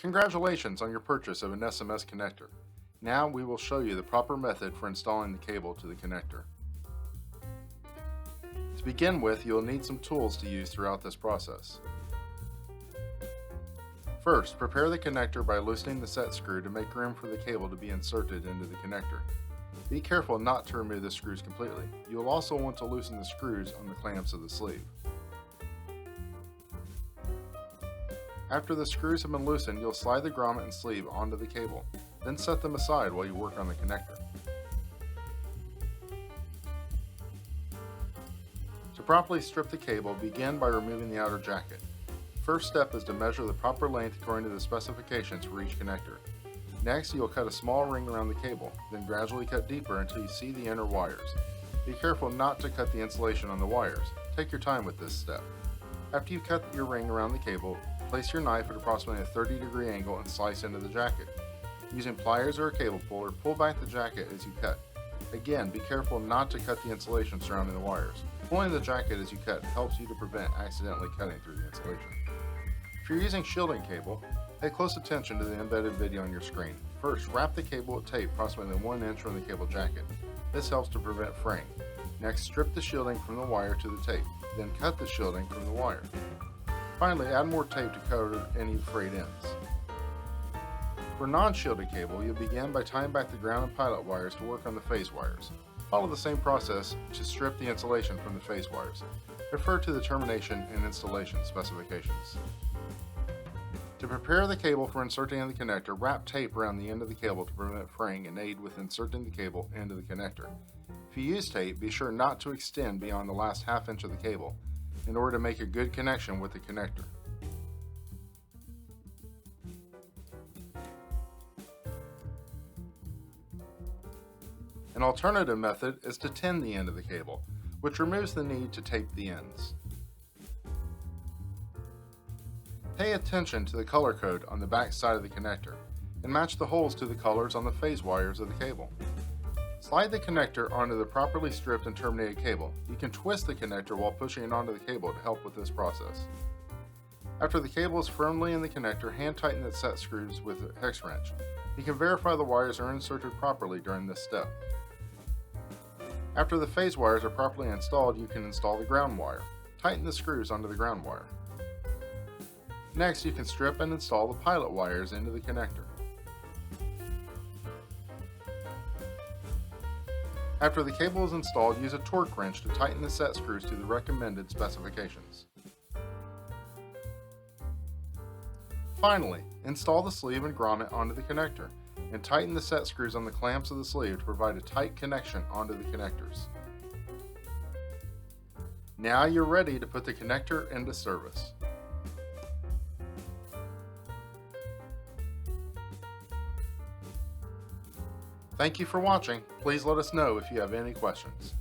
Congratulations on your purchase of an SMS connector. Now we will show you the proper method for installing the cable to the connector. To begin with, you will need some tools to use throughout this process. First, prepare the connector by loosening the set screw to make room for the cable to be inserted into the connector. Be careful not to remove the screws completely. You will also want to loosen the screws on the clamps of the sleeve. After the screws have been loosened, you'll slide the grommet and sleeve onto the cable, then set them aside while you work on the connector. To properly strip the cable, begin by removing the outer jacket. First step is to measure the proper length according to the specifications for each connector. Next, you'll cut a small ring around the cable, then gradually cut deeper until you see the inner wires. Be careful not to cut the insulation on the wires. Take your time with this step. After you've cut your ring around the cable, place your knife at approximately a 30-degree angle and slice into the jacket. Using pliers or a cable puller, pull back the jacket as you cut. Again, be careful not to cut the insulation surrounding the wires. Pulling the jacket as you cut helps you to prevent accidentally cutting through the insulation. If you're using shielding cable, pay close attention to the embedded video on your screen. First, wrap the cable with tape approximately 1 inch from the cable jacket. This helps to prevent fraying. Next, strip the shielding from the wire to the tape, then cut the shielding from the wire. Finally, add more tape to cover any frayed ends. For non-shielded cable, you'll begin by tying back the ground and pilot wires to work on the phase wires. Follow the same process to strip the insulation from the phase wires. Refer to the termination and installation specifications. To prepare the cable for inserting in the connector, wrap tape around the end of the cable to prevent fraying and aid with inserting the cable into the connector. If you use tape, be sure not to extend beyond the last ½ inch of the cable in order to make a good connection with the connector. An alternative method is to tin the end of the cable, which removes the need to tape the ends. Pay attention to the color code on the back side of the connector and match the holes to the colors on the phase wires of the cable. Slide the connector onto the properly stripped and terminated cable. You can twist the connector while pushing it onto the cable to help with this process. After the cable is firmly in the connector, hand tighten the set screws with a hex wrench. You can verify the wires are inserted properly during this step. After the phase wires are properly installed, you can install the ground wire. Tighten the screws onto the ground wire. Next, you can strip and install the pilot wires into the connector. After the cable is installed, use a torque wrench to tighten the set screws to the recommended specifications. Finally, install the sleeve and grommet onto the connector and tighten the set screws on the clamps of the sleeve to provide a tight connection onto the connectors. Now you're ready to put the connector into service. Thank you for watching. Please let us know if you have any questions.